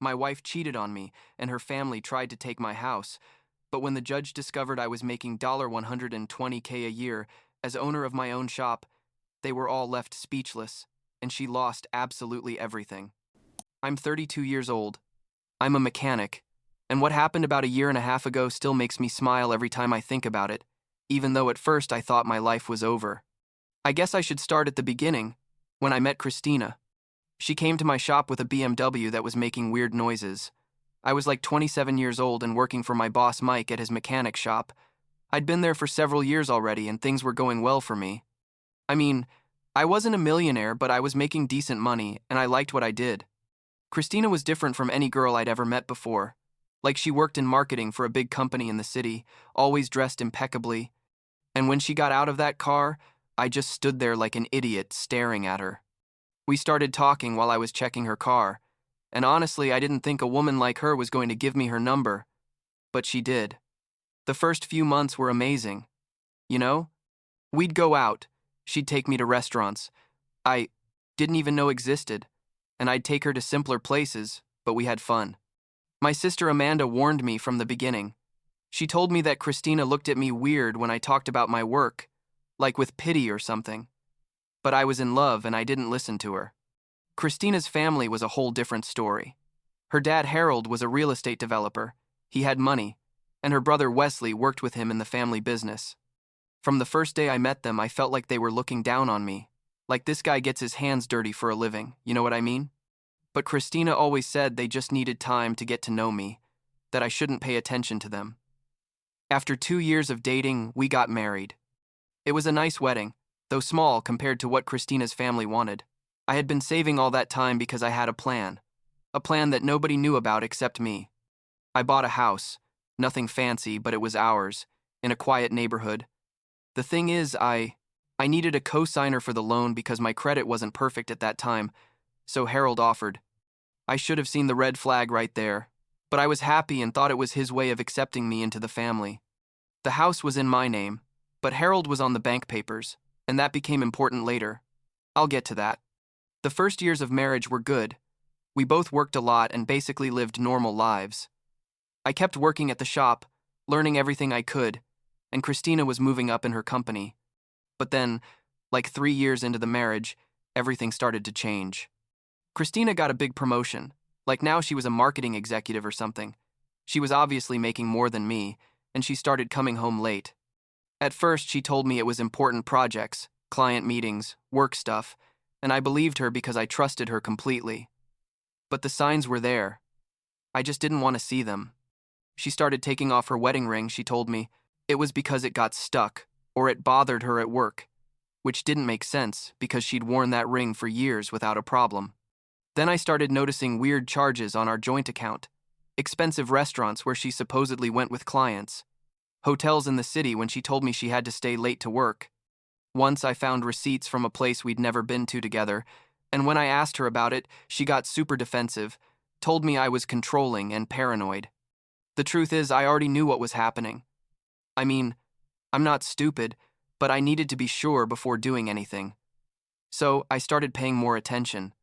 My wife cheated on me, and her family tried to take my house. But when the judge discovered I was making $120K a year as owner of my own shop, they were all left speechless, and she lost absolutely everything. I'm 32 years old. I'm a mechanic, and what happened about a year and a half ago still makes me smile every time I think about it, even though at first I thought my life was over. I guess I should start at the beginning, when I met Christina. She came to my shop with a BMW that was making weird noises. I was like 27 years old and working for my boss Mike at his mechanic shop. I'd been there for several years already and things were going well for me. I mean, I wasn't a millionaire, but I was making decent money and I liked what I did. Christina was different from any girl I'd ever met before. Like she worked in marketing for a big company in the city, always dressed impeccably. And when she got out of that car, I just stood there like an idiot staring at her. We started talking while I was checking her car, and honestly, I didn't think a woman like her was going to give me her number, but she did. The first few months were amazing. You know? We'd go out, she'd take me to restaurants I didn't even know existed, and I'd take her to simpler places, but we had fun. My sister Amanda warned me from the beginning. She told me that Christina looked at me weird when I talked about my work, like with pity or something. But I was in love and I didn't listen to her. Christina's family was a whole different story. Her dad Harold was a real estate developer. He had money, and her brother Wesley worked with him in the family business. From the first day I met them, I felt like they were looking down on me. Like this guy gets his hands dirty for a living, you know what I mean? But Christina always said they just needed time to get to know me, that I shouldn't pay attention to them. After 2 years of dating, we got married. It was a nice wedding, though small compared to what Christina's family wanted. I had been saving all that time because I had a plan that nobody knew about except me. I bought a house, nothing fancy, but it was ours, in a quiet neighborhood. The thing is, I needed a co-signer for the loan because my credit wasn't perfect at that time, so Harold offered. I should have seen the red flag right there, but I was happy and thought it was his way of accepting me into the family. The house was in my name, but Harold was on the bank papers, and that became important later. I'll get to that. The first years of marriage were good. We both worked a lot and basically lived normal lives. I kept working at the shop, learning everything I could, and Christina was moving up in her company. But then, like 3 years into the marriage, everything started to change. Christina got a big promotion, like now she was a marketing executive or something. She was obviously making more than me, and she started coming home late. At first, she told me it was important projects, client meetings, work stuff, and I believed her because I trusted her completely. But the signs were there. I just didn't want to see them. She started taking off her wedding ring, she told me. It was because it got stuck, or it bothered her at work, which didn't make sense because she'd worn that ring for years without a problem. Then I started noticing weird charges on our joint account, expensive restaurants where she supposedly went with clients, hotels in the city when she told me she had to stay late to work. Once I found receipts from a place we'd never been to together, and when I asked her about it, she got super defensive, told me I was controlling and paranoid. The truth is, I already knew what was happening. I mean, I'm not stupid, but I needed to be sure before doing anything. So I started paying more attention.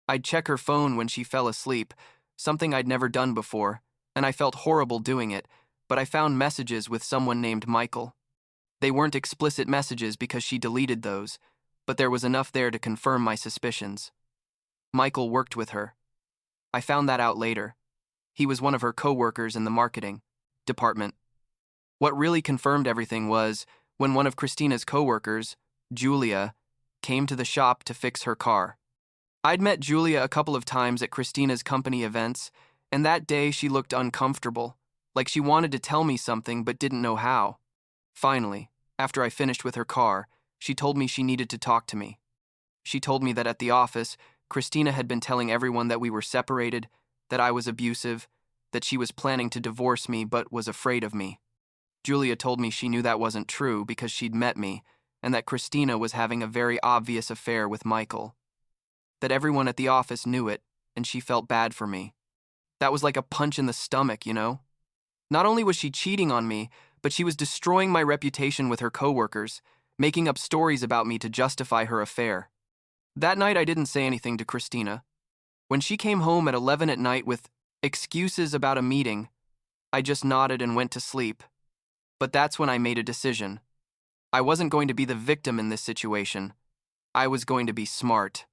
I'd check her phone when she fell asleep, something I'd never done before, and I felt horrible doing it, but I found messages with someone named Michael. They weren't explicit messages because she deleted those, but there was enough there to confirm my suspicions. Michael worked with her. I found that out later. He was one of her coworkers in the marketing department. What really confirmed everything was when one of Christina's coworkers, Julia, came to the shop to fix her car. I'd met Julia a couple of times at Christina's company events, and that day she looked uncomfortable, like she wanted to tell me something but didn't know how. Finally, after I finished with her car, she told me she needed to talk to me. She told me that at the office, Christina had been telling everyone that we were separated, that I was abusive, that she was planning to divorce me but was afraid of me. Julia told me she knew that wasn't true because she'd met me, and that Christina was having a very obvious affair with Michael. That everyone at the office knew it, and she felt bad for me. That was like a punch in the stomach, you know? Not only was she cheating on me, but she was destroying my reputation with her coworkers, making up stories about me to justify her affair. That night I didn't say anything to Christina. When she came home at 11 at night with Excuses about a meeting. I just nodded and went to sleep. But that's when I made a decision. I wasn't going to be the victim in this situation. I was going to be smart.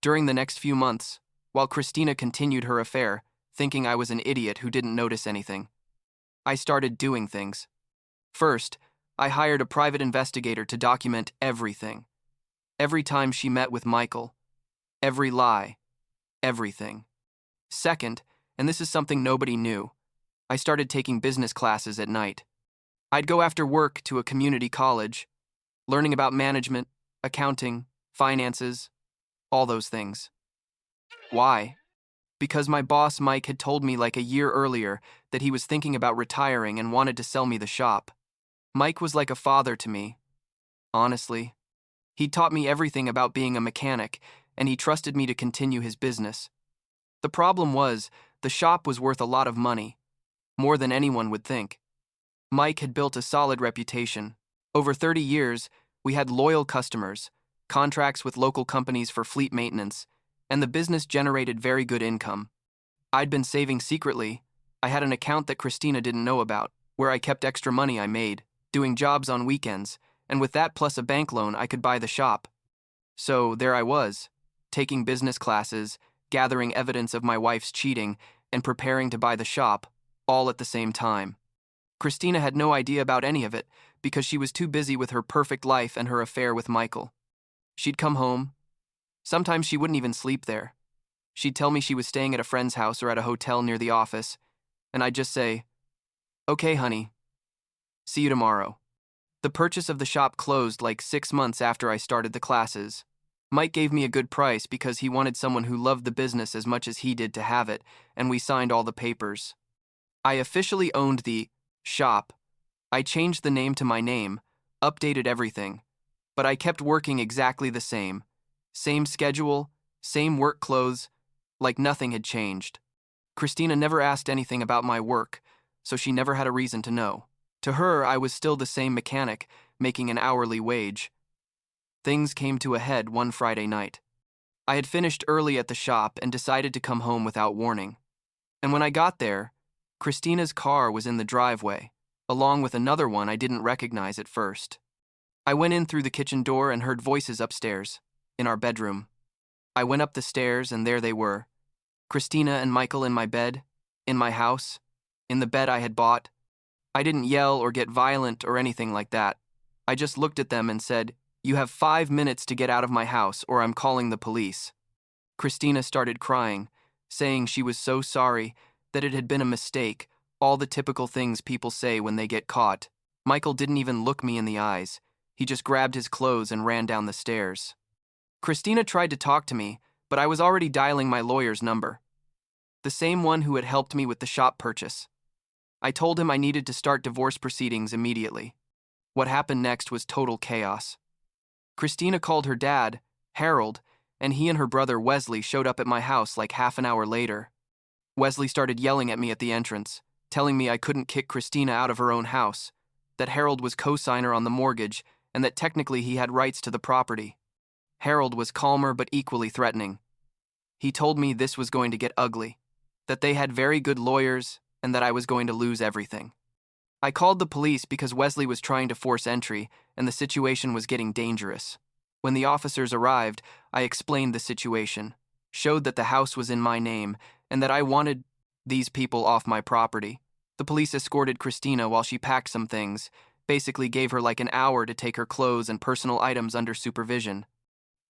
During the next few months, while Christina continued her affair, thinking I was an idiot who didn't notice anything, I started doing things. First, I hired a private investigator to document everything. Every time she met with Michael. Every lie. Everything. Second, and this is something nobody knew, I started taking business classes at night. I'd go after work to a community college, learning about management, accounting, finances, all those things. Why? Because my boss Mike had told me like a year earlier that he was thinking about retiring and wanted to sell me the shop. Mike was like a father to me, honestly. He taught me everything about being a mechanic, and he trusted me to continue his business. The problem was, the shop was worth a lot of money, more than anyone would think. Mike had built a solid reputation. Over 30 years, we had loyal customers, contracts with local companies for fleet maintenance, and the business generated very good income. I'd been saving secretly. I had an account that Christina didn't know about, where I kept extra money I made, doing jobs on weekends, and with that plus a bank loan, I could buy the shop. So there I was, taking business classes, gathering evidence of my wife's cheating, and preparing to buy the shop, all at the same time. Christina had no idea about any of it because she was too busy with her perfect life and her affair with Michael. She'd come home. Sometimes she wouldn't even sleep there. She'd tell me she was staying at a friend's house or at a hotel near the office, and I'd just say, "Okay, honey. See you tomorrow." The purchase of the shop closed like 6 months after I started the classes. Mike gave me a good price because he wanted someone who loved the business as much as he did to have it, and we signed all the papers. I officially owned the shop. I changed the name to my name, updated everything, but I kept working exactly the same. Same schedule, same work clothes, like nothing had changed. Christina never asked anything about my work, so she never had a reason to know. To her, I was still the same mechanic, making an hourly wage. Things came to a head one Friday night. I had finished early at the shop and decided to come home without warning. And when I got there, Christina's car was in the driveway, along with another one I didn't recognize at first. I went in through the kitchen door and heard voices upstairs, in our bedroom. I went up the stairs and there they were, Christina and Michael in my bed, in my house, in the bed I had bought. I didn't yell or get violent or anything like that. I just looked at them and said, "You have 5 minutes to get out of my house or I'm calling the police." Christina started crying, saying she was so sorry, that it had been a mistake, all the typical things people say when they get caught. Michael didn't even look me in the eyes. He just grabbed his clothes and ran down the stairs. Christina tried to talk to me, but I was already dialing my lawyer's number, the same one who had helped me with the shop purchase. I told him I needed to start divorce proceedings immediately. What happened next was total chaos. Christina called her dad, Harold, and he and her brother Wesley showed up at my house like half an hour later. Wesley started yelling at me at the entrance, telling me I couldn't kick Christina out of her own house, that Harold was co-signer on the mortgage, and that technically he had rights to the property. Harold was calmer but equally threatening. He told me this was going to get ugly, that they had very good lawyers, and that I was going to lose everything. I called the police because Wesley was trying to force entry, and the situation was getting dangerous. When the officers arrived, I explained the situation, showed that the house was in my name, and that I wanted these people off my property. The police escorted Christina while she packed some things, basically gave her like an hour to take her clothes and personal items under supervision.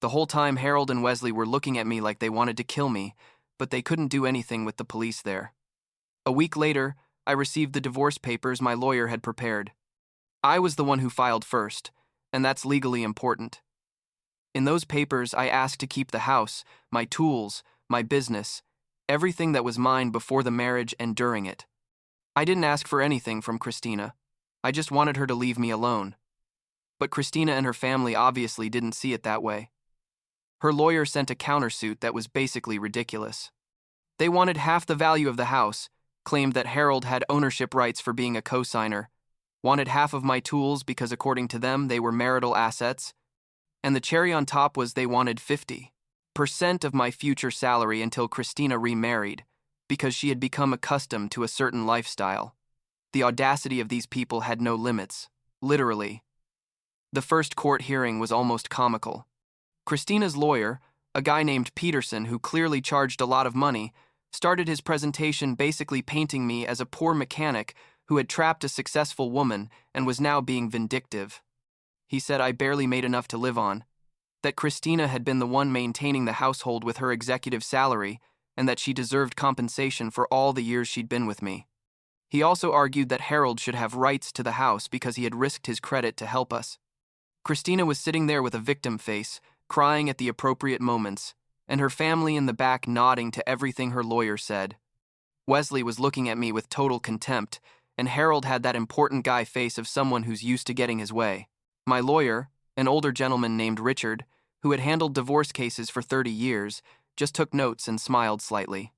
The whole time Harold and Wesley were looking at me like they wanted to kill me, but they couldn't do anything with the police there. A week later, I received the divorce papers my lawyer had prepared. I was the one who filed first, and that's legally important. In those papers, I asked to keep the house, my tools, my business, everything that was mine before the marriage and during it. I didn't ask for anything from Christina. I just wanted her to leave me alone. But Christina and her family obviously didn't see it that way. Her lawyer sent a countersuit that was basically ridiculous. They wanted half the value of the house, claimed that Harold had ownership rights for being a co-signer, wanted half of my tools because according to them they were marital assets, and the cherry on top was they wanted 50% of my future salary until Christina remarried, because she had become accustomed to a certain lifestyle. The audacity of these people had no limits, literally. The first court hearing was almost comical. Christina's lawyer, a guy named Peterson who clearly charged a lot of money, started his presentation basically painting me as a poor mechanic who had trapped a successful woman and was now being vindictive. He said I barely made enough to live on, that Christina had been the one maintaining the household with her executive salary, and that she deserved compensation for all the years she'd been with me. He also argued that Harold should have rights to the house because he had risked his credit to help us. Christina was sitting there with a victim face, crying at the appropriate moments, and her family in the back nodding to everything her lawyer said. Wesley was looking at me with total contempt, and Harold had that important guy face of someone who's used to getting his way. My lawyer, an older gentleman named Richard, who had handled divorce cases for 30 years, just took notes and smiled slightly.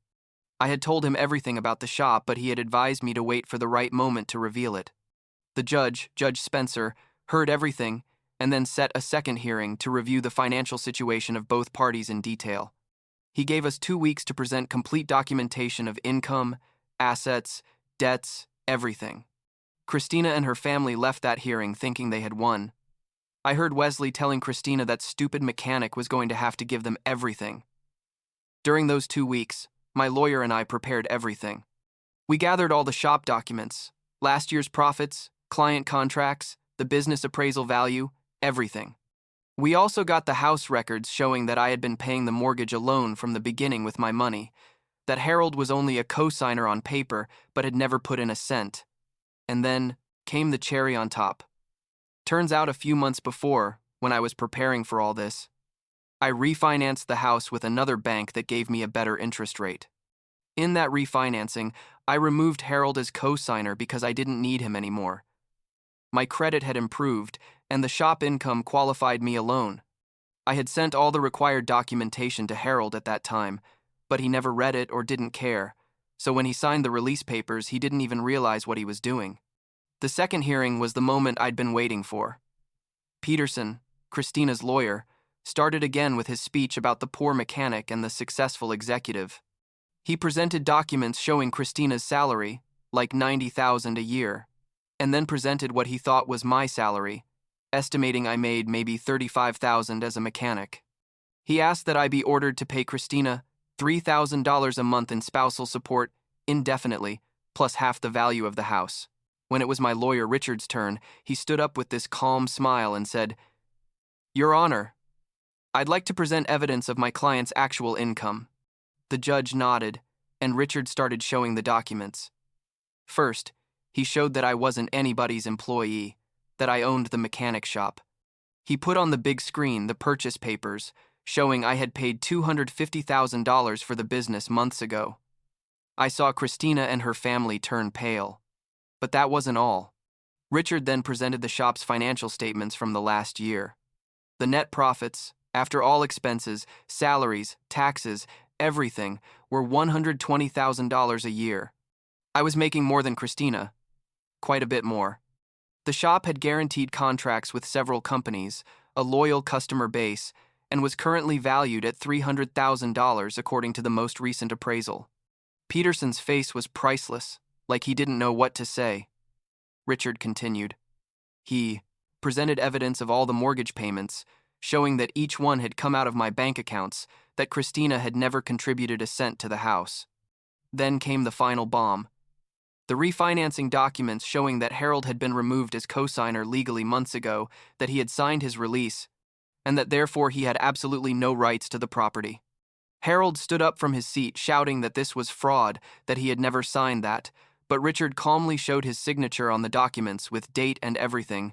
I had told him everything about the shop, but he had advised me to wait for the right moment to reveal it. The judge, Judge Spencer, heard everything and then set a second hearing to review the financial situation of both parties in detail. He gave us 2 weeks to present complete documentation of income, assets, debts, everything. Christina and her family left that hearing thinking they had won. I heard Wesley telling Christina that stupid mechanic was going to have to give them everything. During those 2 weeks, my lawyer and I prepared everything. We gathered all the shop documents, last year's profits, client contracts, the business appraisal value, everything. We also got the house records showing that I had been paying the mortgage alone from the beginning with my money, that Harold was only a co-signer on paper but had never put in a cent. And then came the cherry on top. Turns out a few months before, when I was preparing for all this, I refinanced the house with another bank that gave me a better interest rate. In that refinancing, I removed Harold as co-signer because I didn't need him anymore. My credit had improved, and the shop income qualified me alone. I had sent all the required documentation to Harold at that time, but he never read it or didn't care, so when he signed the release papers, he didn't even realize what he was doing. The second hearing was the moment I'd been waiting for. Peterson, Christina's lawyer, started again with his speech about the poor mechanic and the successful executive. He presented documents showing Christina's salary, like $90,000 a year, and then presented what he thought was my salary, estimating I made maybe $35,000 as a mechanic. He asked that I be ordered to pay Christina $3,000 a month in spousal support indefinitely, plus half the value of the house. When it was my lawyer Richard's turn, he stood up with this calm smile and said, "Your Honor, I'd like to present evidence of my client's actual income." The judge nodded, and Richard started showing the documents. First, he showed that I wasn't anybody's employee, that I owned the mechanic shop. He put on the big screen the purchase papers, showing I had paid $250,000 for the business months ago. I saw Christina and her family turn pale. But that wasn't all. Richard then presented the shop's financial statements from the last year. The net profits, after all expenses, salaries, taxes, everything, were $120,000 a year. I was making more than Christina, quite a bit more. The shop had guaranteed contracts with several companies, a loyal customer base, and was currently valued at $300,000 according to the most recent appraisal. Peterson's face was priceless, like he didn't know what to say. Richard continued. He presented evidence of all the mortgage payments, showing that each one had come out of my bank accounts, that Christina had never contributed a cent to the house. Then came the final bomb. The refinancing documents showing that Harold had been removed as co-signer legally months ago, that he had signed his release, and that therefore he had absolutely no rights to the property. Harold stood up from his seat shouting that this was fraud, that he had never signed that, but Richard calmly showed his signature on the documents with date and everything.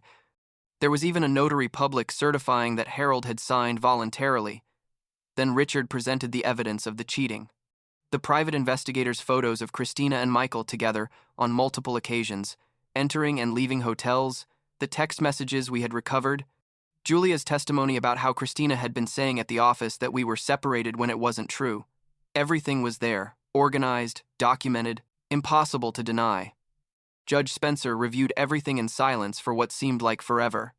There was even a notary public certifying that Harold had signed voluntarily. Then Richard presented the evidence of the cheating. The private investigators' photos of Christina and Michael together on multiple occasions, entering and leaving hotels, the text messages we had recovered, Julia's testimony about how Christina had been saying at the office that we were separated when it wasn't true. Everything was there, organized, documented, impossible to deny. Judge Spencer reviewed everything in silence for what seemed like forever.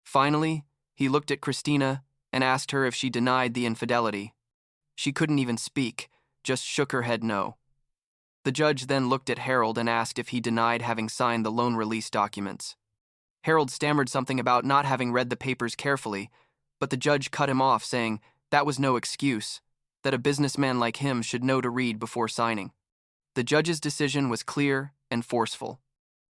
Finally, he looked at Christina and asked her if she denied the infidelity. She couldn't even speak, just shook her head no. The judge then looked at Harold and asked if he denied having signed the loan release documents. Harold stammered something about not having read the papers carefully, but the judge cut him off, saying that was no excuse, that a businessman like him should know to read before signing. The judge's decision was clear and forceful.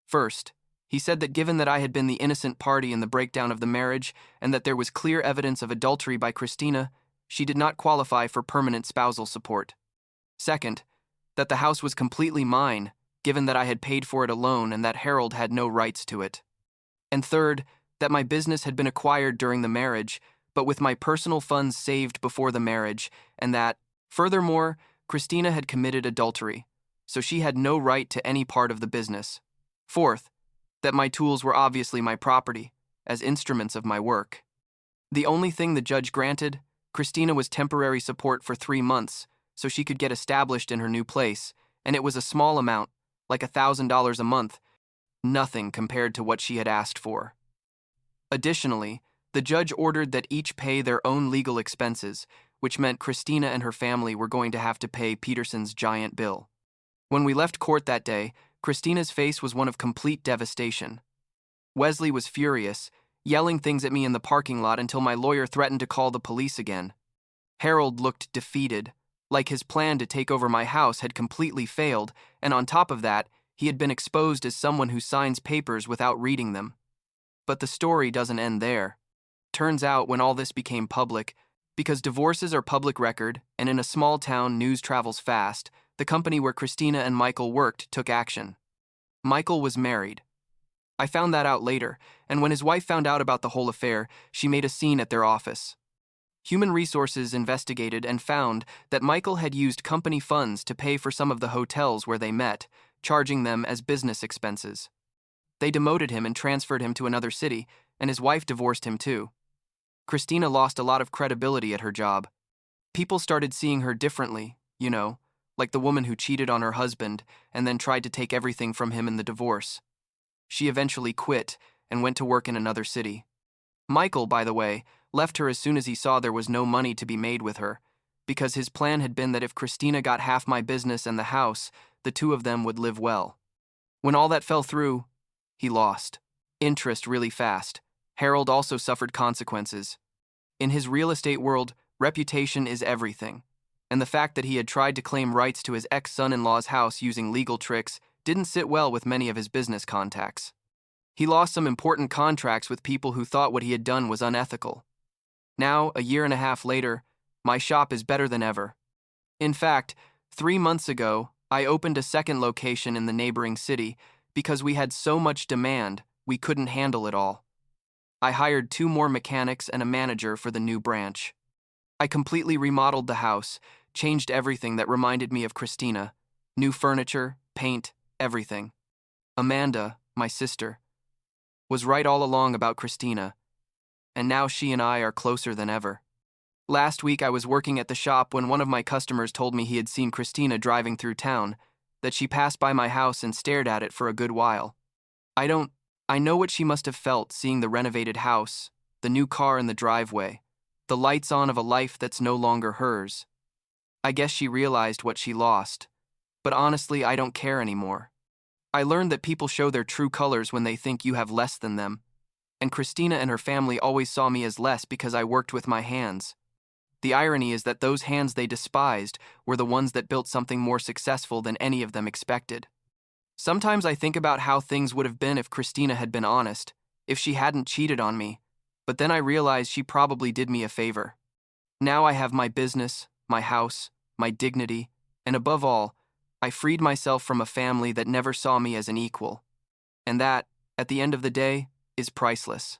First, he said that given that I had been the innocent party in the breakdown of the marriage and that there was clear evidence of adultery by Christina, she did not qualify for permanent spousal support. Second, that the house was completely mine, given that I had paid for it alone and that Harold had no rights to it. And third, that my business had been acquired during the marriage, but with my personal funds saved before the marriage, and that, furthermore, Christina had committed adultery, so she had no right to any part of the business. Fourth, that my tools were obviously my property, as instruments of my work. The only thing the judge granted, Christina was temporary support for 3 months, so she could get established in her new place, and it was a small amount, like $1,000 a month, nothing compared to what she had asked for. Additionally, the judge ordered that each pay their own legal expenses, which meant Christina and her family were going to have to pay Peterson's giant bill. When we left court that day, Christina's face was one of complete devastation. Wesley was furious, yelling things at me in the parking lot until my lawyer threatened to call the police again. Harold looked defeated, like his plan to take over my house had completely failed, and on top of that, he had been exposed as someone who signs papers without reading them. But the story doesn't end there. Turns out when all this became public, because divorces are public record, and in a small town news travels fast, the company where Christina and Michael worked took action. Michael was married. I found that out later, and when his wife found out about the whole affair, she made a scene at their office. Human Resources investigated and found that Michael had used company funds to pay for some of the hotels where they met, charging them as business expenses. They demoted him and transferred him to another city, and his wife divorced him too. Christina lost a lot of credibility at her job. People started seeing her differently, like the woman who cheated on her husband and then tried to take everything from him in the divorce. She eventually quit and went to work in another city. Michael, by the way, left her as soon as he saw there was no money to be made with her, because his plan had been that if Christina got half my business and the house, the two of them would live well. When all that fell through, he lost interest really fast. Harold also suffered consequences. In his real estate world, reputation is everything, and the fact that he had tried to claim rights to his ex-son-in-law's house using legal tricks didn't sit well with many of his business contacts. He lost some important contracts with people who thought what he had done was unethical. Now, a year and a half later, my shop is better than ever. In fact, 3 months ago, I opened a second location in the neighboring city because we had so much demand, we couldn't handle it all. I hired 2 more mechanics and a manager for the new branch. I completely remodeled the house, changed everything that reminded me of Christina, new furniture, paint, everything. Amanda, my sister, was right all along about Christina, and now she and I are closer than ever. Last week I was working at the shop when one of my customers told me he had seen Christina driving through town, that she passed by my house and stared at it for a good while. I know what she must have felt seeing the renovated house, the new car in the driveway, the lights on of a life that's no longer hers. I guess she realized what she lost, but honestly, I don't care anymore. I learned that people show their true colors when they think you have less than them, and Christina and her family always saw me as less because I worked with my hands. The irony is that those hands they despised were the ones that built something more successful than any of them expected. Sometimes I think about how things would have been if Christina had been honest, if she hadn't cheated on me, but then I realize she probably did me a favor. Now I have my business, my house, my dignity, and above all, I freed myself from a family that never saw me as an equal. And that, at the end of the day, is priceless.